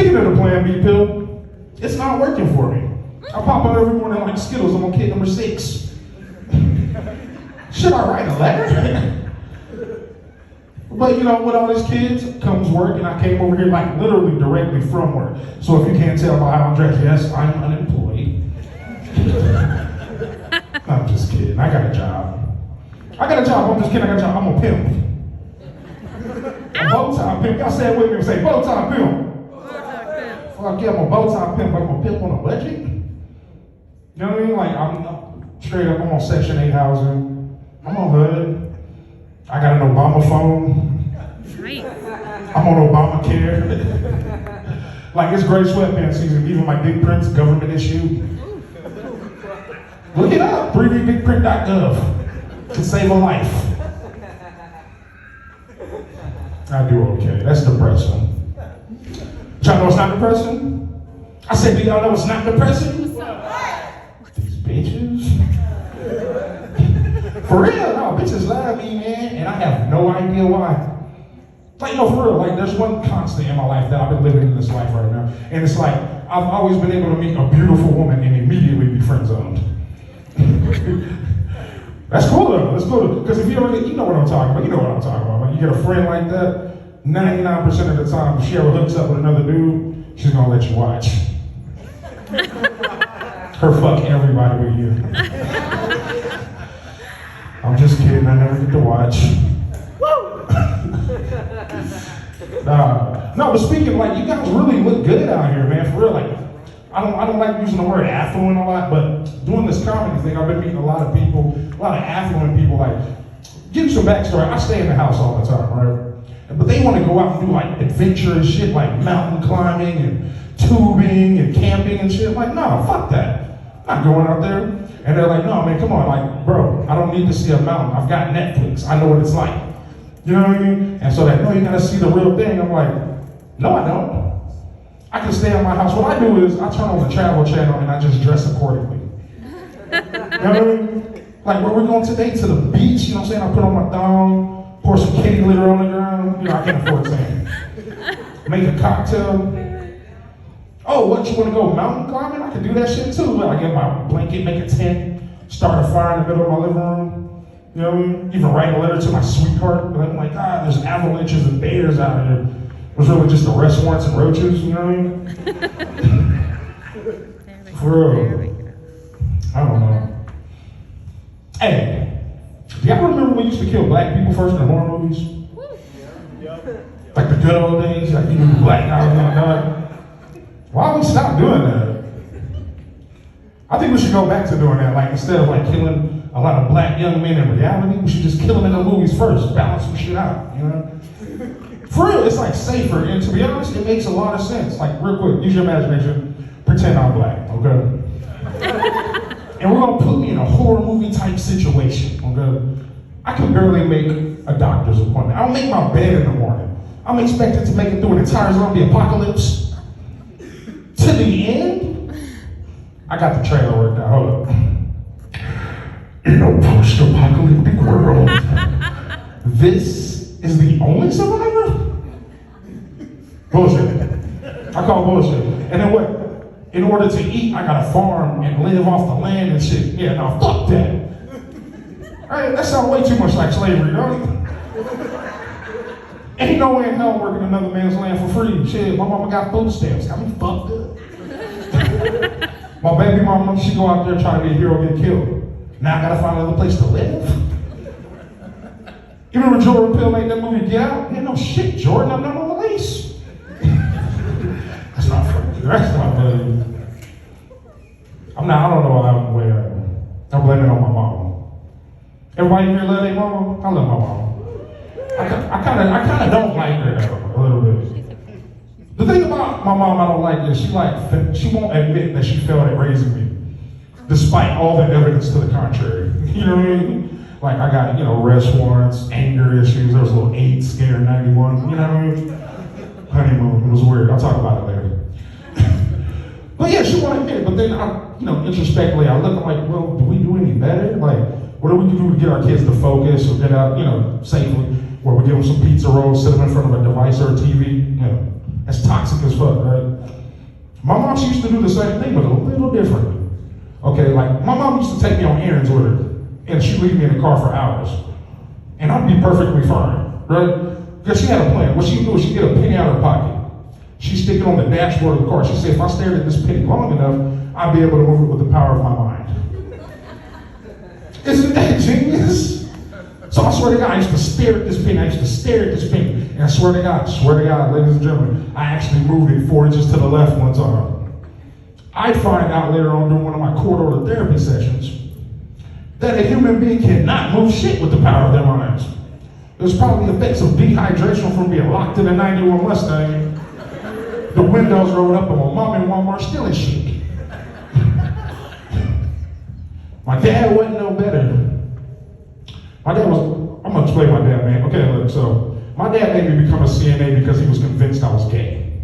Speaking of the Plan B pill, it's not working for me. I pop out every morning like Skittles. I'm on kid number 6. Should I write a letter? But you know, with all these kids comes work, and I came over here like literally directly from work. So if you can't tell by how I'm dressed, yes, I'm unemployed. I'm just kidding. I got a job. I'm just kidding. I got a job. I'm a pimp. A bow tie pimp. Y'all say it with me. Say bow tie pimp. Fuck yeah, I'm a bow tie pimp. I'm a pimp on a budget. You know what I mean? Like I'm straight up. I'm on Section 8 housing. I'm on hood. I got an Obama phone. Right. I'm on Obamacare. Like it's gray sweatpants season. Even my big print's government issue. Look it up. 3dbigprint.gov to save a life. I do okay. That's depressing. Y'all know it's not depressing? I said, do y'all know it's not depressing? These bitches. For real, no, bitches love me, man, and I have no idea why. Like, no, for real, like, there's one constant in my life that I've been living in this life right now, and it's like, I've always been able to meet a beautiful woman and immediately be friend-zoned. That's cool, though, that's cool, because if you ever get, you know what I'm talking about, Like, you get a friend like that, 99% of the time, if she ever hooks up with another dude, she's gonna let you watch. Her fuck everybody but you. I'm just kidding, I never get to watch. No, but speaking, like, you guys really look good out here, man, for real. Like, I don't like using the word affluent a lot, but doing this comedy thing, I've been meeting a lot of people, a lot of affluent people. Like, give you some backstory, I stay in the house all the time, right? But they want to go out and do like adventurous shit, like mountain climbing and tubing and camping and shit. I'm like, no, fuck that. I'm not going out there. And they're like, no, man, come on, like, bro, I don't need to see a mountain. I've got Netflix. I know what it's like. You know what I mean? And so they, no, you gotta see the real thing. I'm like, no, I don't. I can stay in my house. What I do is I turn on the travel channel and I just dress accordingly. You know what I mean? Like, where we're going today, to the beach, you know what I'm saying? I put on my thong, pour some kitty litter on the ground. You know, I can't afford that. Make a cocktail. Oh, what, you wanna go mountain climbing? I can do that shit too. I get my blanket, make a tent, start a fire in the middle of my living room. You know what I mean? Even write a letter to my sweetheart. But I'm like, God, there's avalanches and bears out here. It was really just the restaurants and roaches, you know what I mean? For real. I don't know. Hey, do y'all remember when we used to kill black people first in horror movies? Like the good old days, like you knew black guys gonna die. Why don't we stop doing that? I think we should go back to doing that. Like instead of like killing a lot of black young men in reality, we should just kill them in the movies first, balance some shit out, you know? For real, it's like safer, and to be honest, it makes a lot of sense. Like real quick, use your imagination, pretend I'm black, okay? And we're gonna put me in a horror movie type situation, okay? I can barely make a doctor's appointment. I don't make my bed in the morning. I'm expected to make it through an entire zombie apocalypse. To the end, I got the trailer worked out. Hold up. In a post-apocalyptic world, this is the only survivor? Bullshit. I call bullshit. And then what? In order to eat, I gotta farm and live off the land and shit. Yeah, no, fuck that. Right, that sounds way too much like slavery, don't it? Ain't no way in hell working another man's land for free. Shit, my mama got food stamps. Got me fucked up. My baby mama, she go out there trying to be a hero, get killed. Now I gotta find another place to live. You remember Jordan Peele made that movie Get Out? Yeah, no shit, Jordan, I'm not on the lease. That's not funny. That's not funny. I don't know why I'm the way I am. I'm blaming it on my mom. Everybody here love their mama? I love my mama. I kind of don't like her a little bit. The thing about my mom I don't like is she won't admit that she failed at raising me, despite all the evidence to the contrary. You know what I mean? Like I got, arrest warrants, anger issues. There was a little AIDS scare in '91. You know what I mean? Honeymoon. It was weird. I'll talk about it later. But yeah, she won't admit it. But then introspectively, I look. I'm like, well, do we do any better? Like, what do we do to get our kids to focus or get out, safely? Where we give them some pizza rolls, sit them in front of a device or a TV. That's toxic as fuck, right? My mom, she used to do the same thing, but a little differently. Okay, like my mom used to take me on errands with her, and she'd leave me in the car for hours. And I'd be perfectly fine, right? Because she had a plan. What she'd do is she'd get a penny out of her pocket. She'd stick it on the dashboard of the car. She'd say, if I stared at this penny long enough, I'd be able to move it with the power of my mind. Isn't that genius? So I swear to God, I used to stare at this penny. And I swear to God, ladies and gentlemen, I actually moved it 4 inches to the left one time. I'd find out later on during one of my court order therapy sessions that a human being cannot move shit with the power of their minds. There's probably effects of dehydration from being locked in a 91 Mustang. The windows rolled up and my mom in Walmart stealing shit. My dad wasn't no better. I'm gonna explain my dad, man. Okay, look, so my dad made me become a CNA because he was convinced I was gay.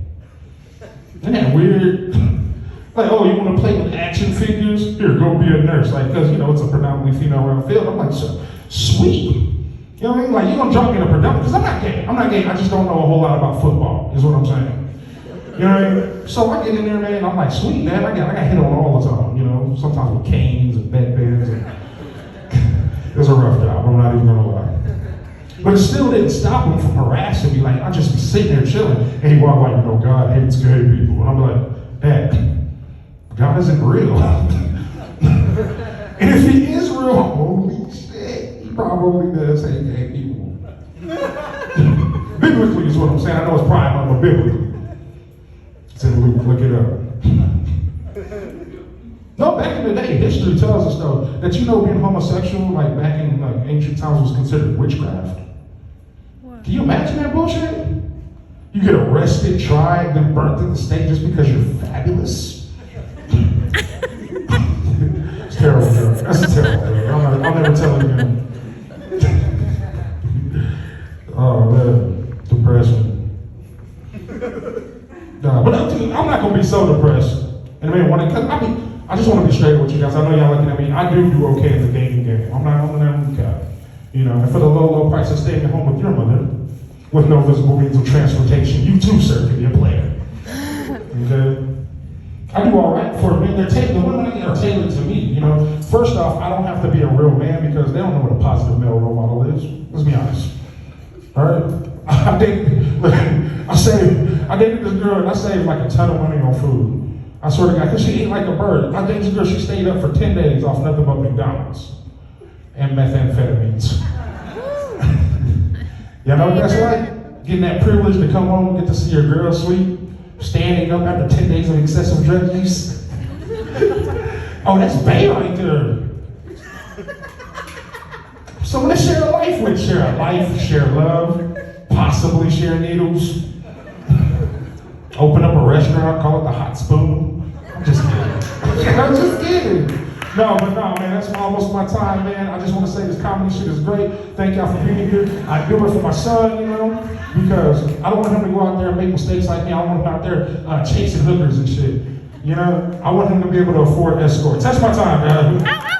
Isn't that weird? Like, oh, you wanna play with action figures? Here, go be a nurse. Like, because, it's a predominantly female-run field. I'm like, sweet. You know what I mean? Like, you're gonna drop me in a predominant, because I'm not gay. I just don't know a whole lot about football, is what I'm saying. You know what I mean? So I get in there, man, and I'm like, sweet, man, I got hit on all the time, sometimes with canes and bedpans. It was a rough job, I'm not even gonna lie. But it still didn't stop him from harassing me. Like, I'd just be sitting there chilling, and he'd walk like, God hates gay people. And I'm like, Dad, God isn't real. And if he is real, holy shit, he probably does hate gay people. Biblically is what I'm saying. I know it's prime, but biblically. It's in Luke, look it up. No, back in the day, history tells us though that being homosexual, like back in ancient times, was considered witchcraft. What? Can you imagine that bullshit? You get arrested, tried, then burnt at the stake just because you're fabulous. It's terrible, joke. That's a terrible joke. I'll never tell it again. Oh man, depression. But I'm not gonna be so depressed. And I just want to be straight with you guys. I know y'all looking at me. I do okay in the dating game. I'm not on that cap. And for the low price of staying at home with your mother, with no visible means of transportation, you too, sir, can be a player. Okay? I do all right for men. The women I get are tailored to me. First off, I don't have to be a real man because they don't know what a positive male role model is. Let's be honest. All right? I dated this girl and I saved like a ton of money on food. I swear to God, because she ate like a bird. I dated this girl, she stayed up for 10 days off nothing but McDonald's and methamphetamines. Y'all know what that's like? Getting that privilege to come home and get to see your girl sleep, standing up after 10 days of excessive drug use. Oh, that's Bay right there. So let's share a life with. Share a life, share love, possibly share needles. Open up a restaurant, call it the Hot Spoon. I'm just kidding. I'm just kidding. No, man, that's almost my time, man. I just want to say this comedy shit is great. Thank y'all for being here. I do it for my son, because I don't want him to go out there and make mistakes like me. I don't want him out there chasing hookers and shit. I want him to be able to afford escorts. That's my time, guys.